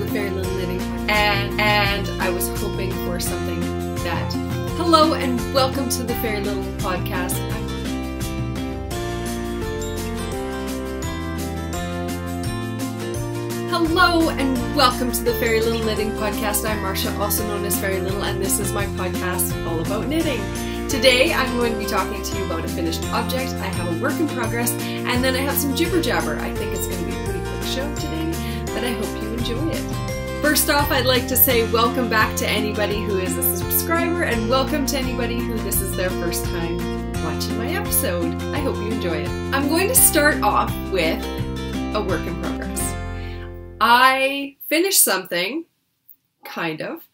the Fairy Little Knitting, and I was hoping for something that, hello and welcome to the Fairy Little Podcast. Hello and welcome to the Fairy Little Knitting Podcast. I'm Marcia, also known as Fairy Little, and this is my podcast all about knitting. Today I'm going to be talking to you about a finished object. I have a work in progress, and then I have some jibber jabber. I think it's going to be a pretty quick show today, but I hope you enjoy it. First off, I'd like to say welcome back to anybody who is a subscriber, and welcome to anybody who this is their first time watching my episode. I hope you enjoy it. I'm going to start off with a work in progress. I finished something, kind of,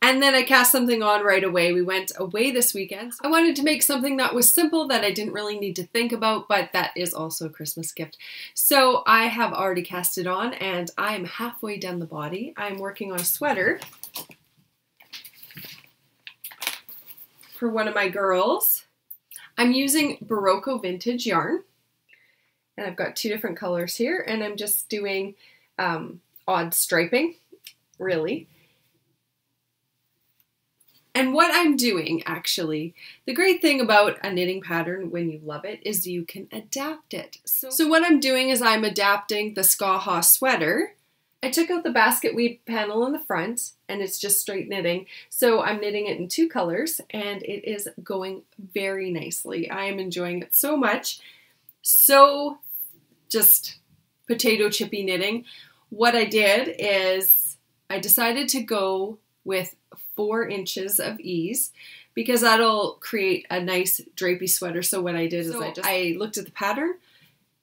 and then I cast something on right away. We went away this weekend. I wanted to make something that was simple, that I didn't really need to think about, but that is also a Christmas gift. So I have already cast it on, and I am halfway done the body. I'm working on a sweater for one of my girls. I'm using Barocco vintage yarn, and I've got two different colors here, and I'm just doing odd striping, really. And what I'm doing, actually, the great thing about a knitting pattern when you love it is you can adapt it. So what I'm doing is I'm adapting the Skaha sweater. I took out the basket weave panel in the front, and it's just straight knitting. So I'm knitting it in two colors, and it is going very nicely. I am enjoying it so much. So just potato chippy knitting. What I did is I decided to go with 4 inches of ease because that'll create a nice drapey sweater. So what I did is I looked at the pattern,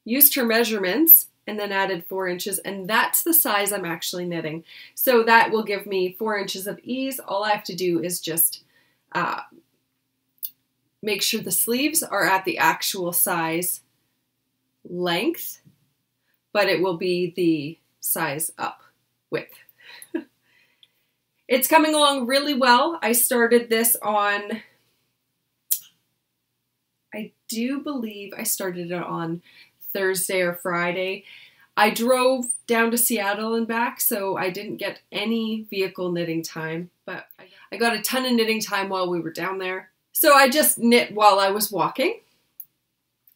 used her measurements, and then added 4 inches, and that's the size I'm actually knitting. So that will give me 4 inches of ease. All I have to do is just make sure the sleeves are at the actual size length, but it will be the size up width. It's coming along really well. I started this on, I do believe I started it on Thursday or Friday. I drove down to Seattle and back, so I didn't get any vehicle knitting time, but I got a ton of knitting time while we were down there. So I just knit while I was walking,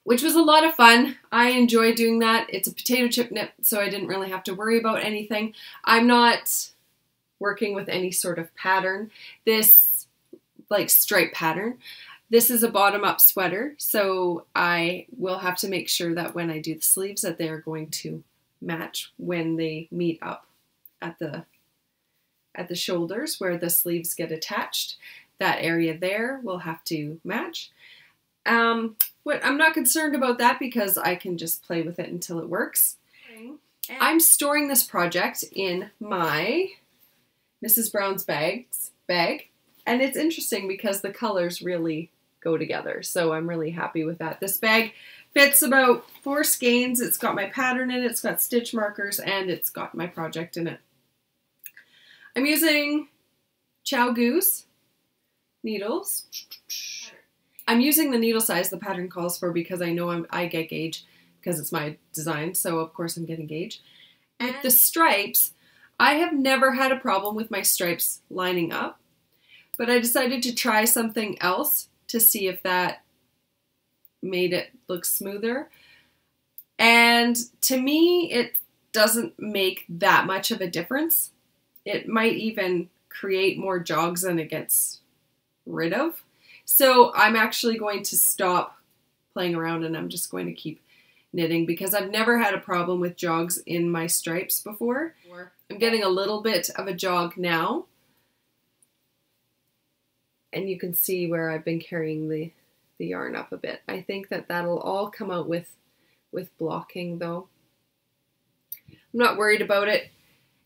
which was a lot of fun. I enjoy doing that. It's a potato chip knit, so I didn't really have to worry about anything. I'm not working with any sort of pattern. This, like, stripe pattern. This is a bottom-up sweater, so I will have to make sure that when I do the sleeves that they are going to match when they meet up at the shoulders where the sleeves get attached. That area there will have to match. I'm not concerned about that because I can just play with it until it works. I'm storing this project in my Mrs. Brown's bag, and it's interesting because the colors really go together, so I'm really happy with that. This bag fits about 4 skeins. It's got my pattern in it, it's got stitch markers, and it's got my project in it. I'm using Chow Goose needles. I'm using the needle size the pattern calls for because I know I get gauge because it's my design, so of course I'm getting gauge. And the stripes, I have never had a problem with my stripes lining up, but I decided to try something else to see if that made it look smoother. And to me, it doesn't make that much of a difference. It might even create more jogs than it gets rid of. So I'm actually going to stop playing around and I'm just going to keep knitting because I've never had a problem with jogs in my stripes before. I'm getting a little bit of a jog now. And you can see where I've been carrying the yarn up a bit. I think that that'll all come out with blocking though. I'm not worried about it.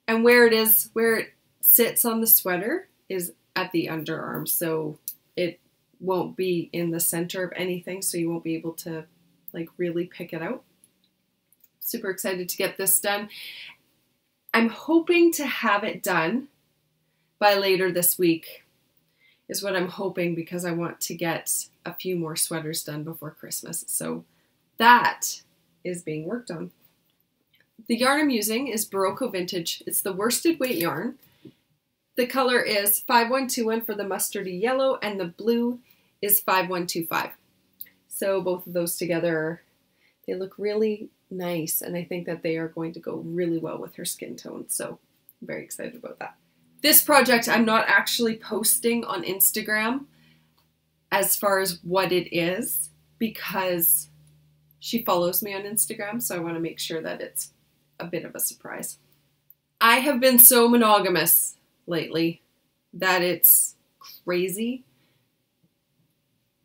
And where it sits on the sweater is at the underarm. So it won't be in the center of anything, so you won't be able to like really pick it out. Super excited to get this done. I'm hoping to have it done by later this week is what I'm hoping because I want to get a few more sweaters done before Christmas. So that is being worked on. The yarn I'm using is Barocco Vintage. It's the worsted weight yarn. The color is 5121 for the mustardy yellow, and the blue is 5125. So both of those together, they look really nice, and I think that they are going to go really well with her skin tone. So I'm very excited about that. This project I'm not actually posting on Instagram as far as what it is, because she follows me on Instagram, so I want to make sure that it's a bit of a surprise. I have been so monogamous lately that it's crazy,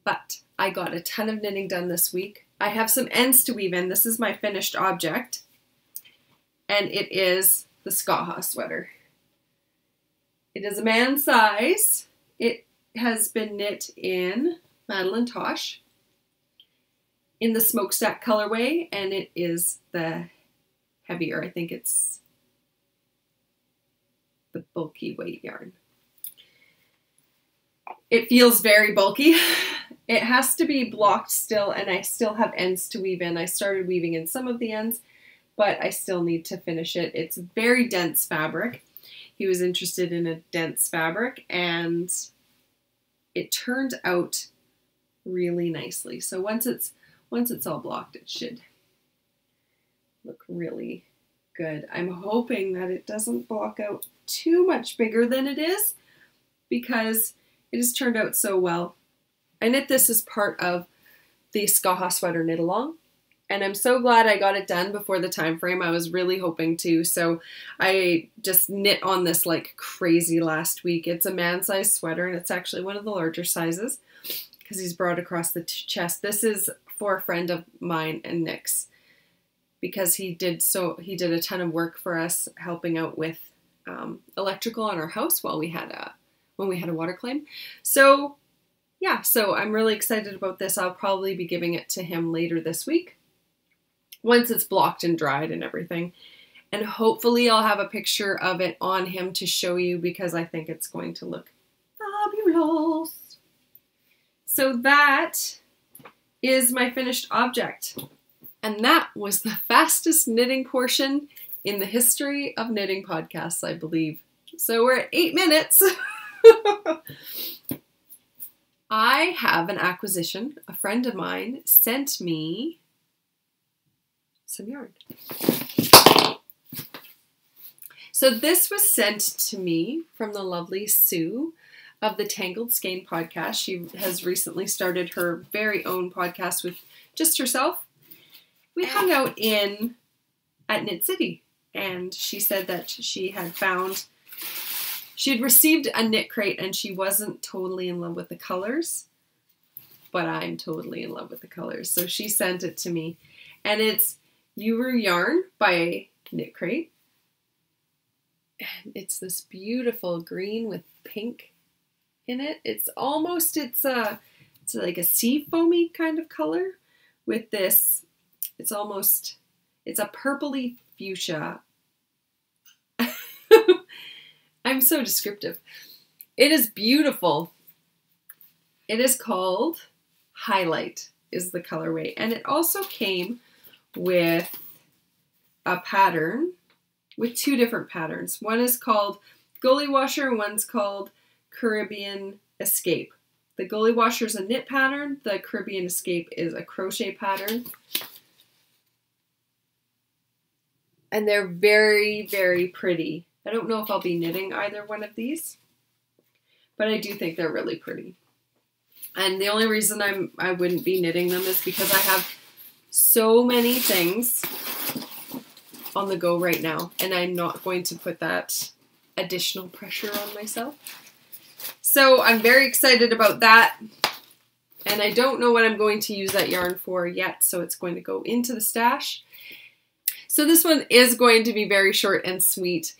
but I got a ton of knitting done this week. I have some ends to weave in. This is my finished object, and it is the Skaha sweater. It is a man size. It has been knit in Madeline Tosh in the smokestack colorway, and it is the heavier. I think it's the bulky weight yarn. It feels very bulky. It has to be blocked still, and I still have ends to weave in. I started weaving in some of the ends, but I still need to finish it. It's very dense fabric. He was interested in a dense fabric, and it turned out really nicely. So once it's all blocked, it should look really good. I'm hoping that it doesn't block out too much bigger than it is, because it has turned out so well. I knit this as part of the Skaha sweater knit along, and I'm so glad I got it done before the time frame. I was really hoping to, so I just knit on this like crazy last week. It's a man-sized sweater, and it's actually one of the larger sizes because he's broad across the chest. This is for a friend of mine and Nick's, because he did a ton of work for us helping out with electrical on our house while we had a water claim. So yeah, so I'm really excited about this. I'll probably be giving it to him later this week once it's blocked and dried and everything. And hopefully I'll have a picture of it on him to show you, because I think it's going to look fabulous. So that is my finished object. And that was the fastest knitting portion in the history of knitting podcasts, I believe. So we're at 8 minutes. I have an acquisition. A friend of mine sent me some yarn. So this was sent to me from the lovely Sue of the Tangled Skein podcast. She has recently started her very own podcast with just herself. We hung out at Knit City, and she said that she had received a knit crate, and she wasn't totally in love with the colors, but I'm totally in love with the colors. So she sent it to me, and it's Uru yarn by Knit Crate. And it's this beautiful green with pink in it. It's like a sea foamy kind of color with this. It's a purpley fuchsia. I'm so descriptive. It is beautiful. It is called Highlight is the colorway. And it also came with a pattern, with 2 different patterns. One is called Gully Washer and one's called Caribbean Escape. The Gully Washer is a knit pattern. The Caribbean Escape is a crochet pattern. And they're very, very pretty. I don't know if I'll be knitting either one of these, but I do think they're really pretty. And the only reason I wouldn't be knitting them is because I have so many things on the go right now, and I'm not going to put that additional pressure on myself. So I'm very excited about that, and I don't know what I'm going to use that yarn for yet, so it's going to go into the stash. So this one is going to be very short and sweet.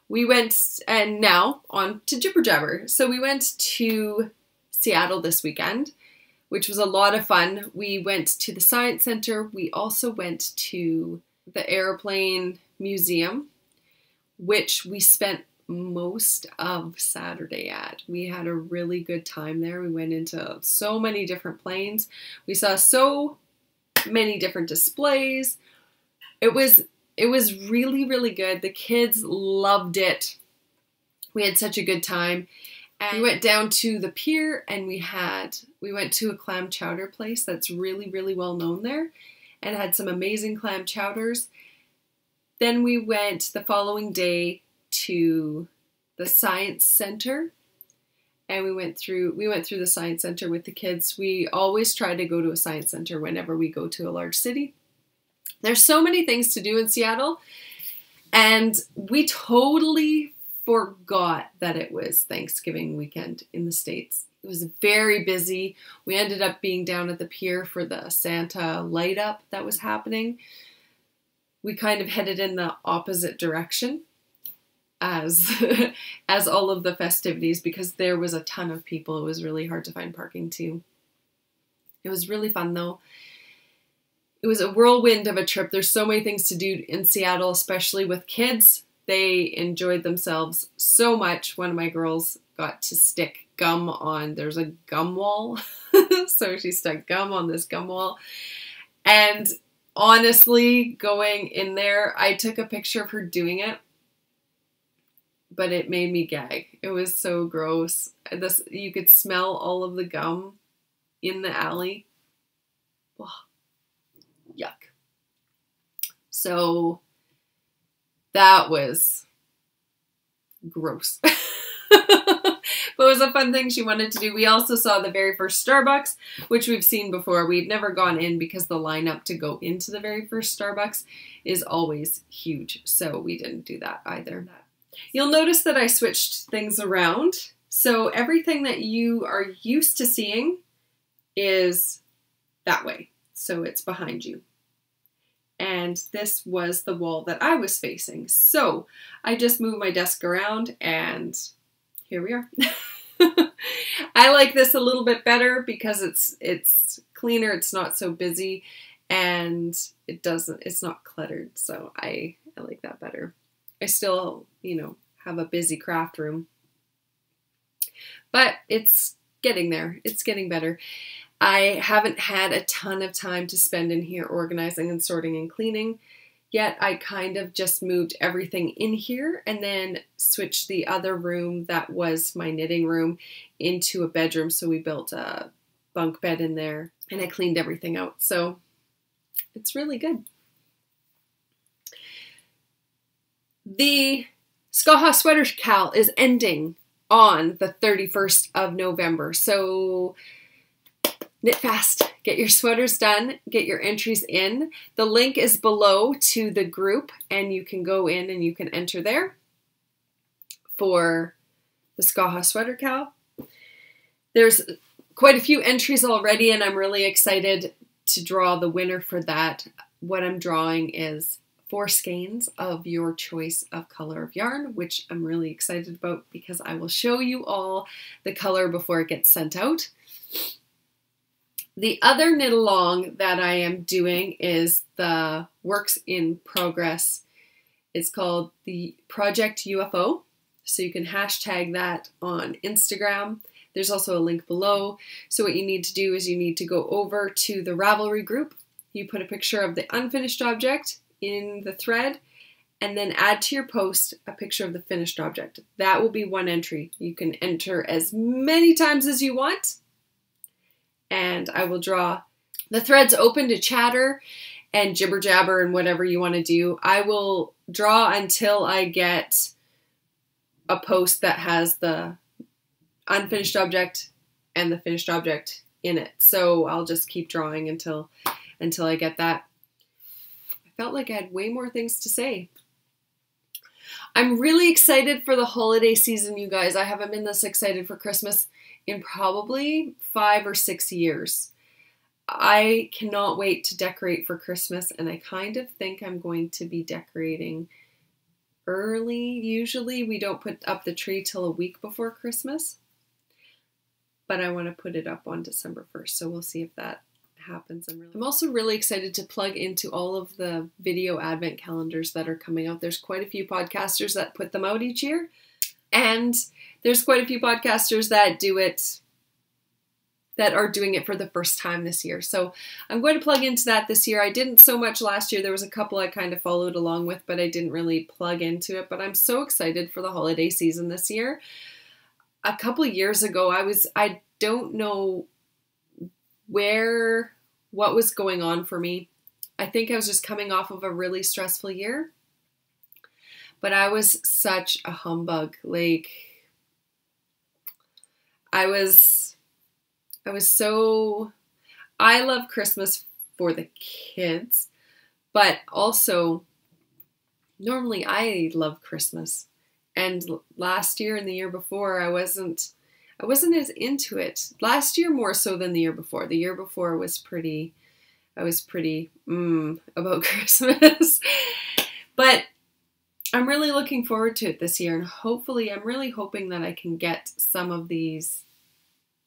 We went, and now on to Jibber Jabber. So we went to Seattle this weekend, which was a lot of fun. We went to the Science Center. We also went to the Airplane Museum, which we spent most of Saturday at. We had a really good time there. We went into so many different planes. We saw so many different displays. It was It was really, really good. The kids loved it. We had such a good time. And we went down to the pier and we went to a clam chowder place that's really, really well known there and had some amazing clam chowders. Then we went the following day to the science center, and we went through the science center with the kids. We always try to go to a science center whenever we go to a large city. There's so many things to do in Seattle, and we totally forgot that it was Thanksgiving weekend in the States. It was very busy. We ended up being down at the pier for the Santa light up that was happening. We kind of headed in the opposite direction as all of the festivities, because there was a ton of people. It was really hard to find parking too. It was really fun though. It was a whirlwind of a trip. There's so many things to do in Seattle, especially with kids. They enjoyed themselves so much. One of my girls got to stick gum on, there's a gum wall. So she stuck gum on this gum wall. And honestly, going in there, I took a picture of her doing it, but it made me gag. It was so gross. You could smell all of the gum in the alley. Ugh. Yuck. So that was gross. But it was a fun thing she wanted to do. We also saw the very first Starbucks, which we've seen before. We've never gone in because the lineup to go into the very first Starbucks is always huge. So we didn't do that either. You'll notice that I switched things around. So everything that you are used to seeing is that way. So it's behind you. And this was the wall that I was facing. So I just moved my desk around and here we are. I like this a little bit better because it's cleaner, it's not so busy, and it's not cluttered. So I like that better. I still, have a busy craft room, but it's getting there. It's getting better. I haven't had a ton of time to spend in here organizing and sorting and cleaning yet. I kind of just moved everything in here and then switched the other room that was my knitting room into a bedroom. So we built a bunk bed in there and I cleaned everything out. So it's really good. The Skaha Sweater KAL is ending on the 31st of November. So knit fast, get your sweaters done, get your entries in. The link is below to the group and you can go in and you can enter there for the Skaha Sweater KAL. There's quite a few entries already and I'm really excited to draw the winner for that. What I'm drawing is 4 skeins of your choice of color of yarn, which I'm really excited about because I will show you all the color before it gets sent out. The other knit along that I am doing is the works in progress. It's called the Project UFO. So you can hashtag that on Instagram. There's also a link below. So what you need to do is you need to go over to the Ravelry group. You put a picture of the unfinished object in the thread and then add to your post a picture of the finished object. That will be 1 entry. You can enter as many times as you want. And I will draw. The thread's open to chatter and jibber jabber and whatever you want to do. I will draw until I get a post that has the unfinished object and the finished object in it. So I'll just keep drawing until I get that. I felt like I had way more things to say. I'm really excited for the holiday season, you guys. I haven't been this excited for Christmas in probably 5 or 6 years. I cannot wait to decorate for Christmas, and I kind of think I'm going to be decorating early. Usually we don't put up the tree till a week before Christmas, but I want to put it up on December 1st, so we'll see if that happens. I'm also really excited to plug into all of the video advent calendars that are coming out. There's quite a few podcasters that put them out each year, and there's quite a few podcasters that do it that are doing it for the first time this year. So I'm going to plug into that this year. I didn't so much last year. There was a couple I kind of followed along with, but I didn't really plug into it. But I'm so excited for the holiday season this year. A couple of years ago, I don't know what was going on for me. I think I was just coming off of a really stressful year. But I was such a humbug. Like, I love Christmas for the kids, but also normally I love Christmas. And last year and the year before, I wasn't as into it. Last year more so than the year before. The year before I was pretty about Christmas. But I'm really looking forward to it this year, and hopefully I'm really hoping that I can get some of these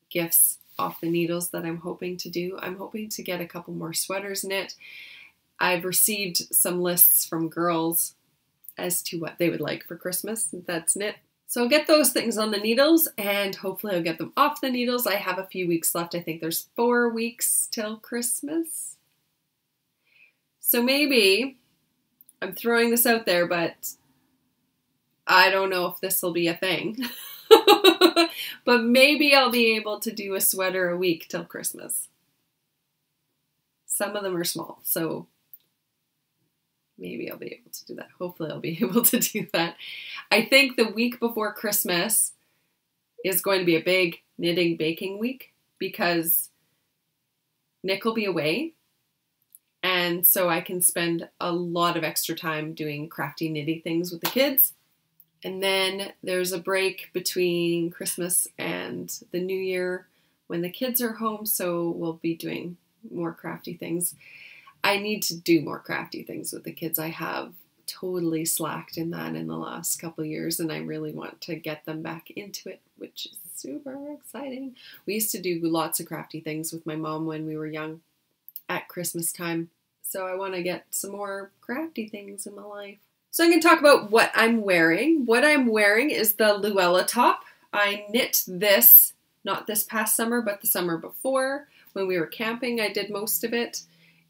gifts off the needles that I'm hoping to do. I'm hoping to get a couple more sweaters knit. I've received some lists from girls as to what they would like for Christmas that's knit. So I'll get those things on the needles, and hopefully I'll get them off the needles. I have a few weeks left. I think there's 4 weeks till Christmas. So maybe, I'm throwing this out there, but I don't know if this will be a thing. But maybe I'll be able to do a sweater a week till Christmas. Some of them are small, so maybe I'll be able to do that. Hopefully I'll be able to do that. I think the week before Christmas is going to be a big knitting baking week because Nick will be away. And so I can spend a lot of extra time doing crafty knitty things with the kids. And then there's a break between Christmas and the New Year when the kids are home. So we'll be doing more crafty things. I need to do more crafty things with the kids. I have totally slacked in that in the last couple of years, and I really want to get them back into it, which is super exciting. We used to do lots of crafty things with my mom when we were young at Christmas time. So I want to get some more crafty things in my life. So I'm going to talk about what I'm wearing. What I'm wearing is the Luella top. I knit this, not this past summer, but the summer before. When we were camping, I did most of it.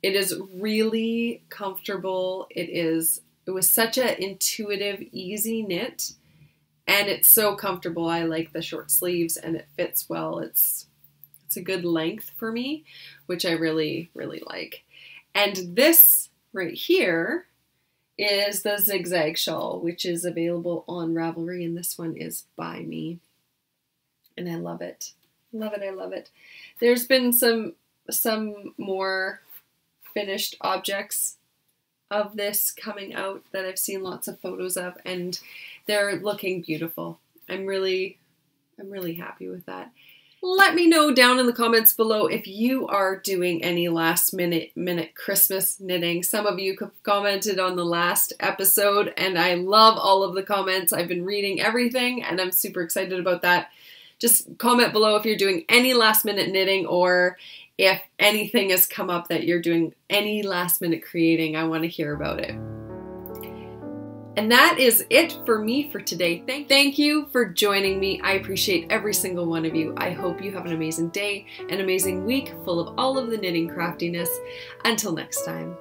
It is really comfortable. It was such an intuitive, easy knit, and it's so comfortable. I like the short sleeves, and it fits well. It's a good length for me, which I really, really like. And this right here is the zigzag shawl, which is available on Ravelry, and this one is by me, and I love it. Love it, I love it. There's been some more finished objects of this coming out that I've seen lots of photos of, and they're looking beautiful. I'm really happy with that. Let me know down in the comments below if you are doing any last minute Christmas knitting. Some of you commented on the last episode, and I love all of the comments. I've been reading everything, and I'm super excited about that. Just comment below if you're doing any last minute knitting, or if anything has come up that you're doing any last minute creating. I want to hear about it. And that is it for me for today. Thank you for joining me. I appreciate every single one of you. I hope you have an amazing day, an amazing week full of all of the knitting craftiness. Until next time.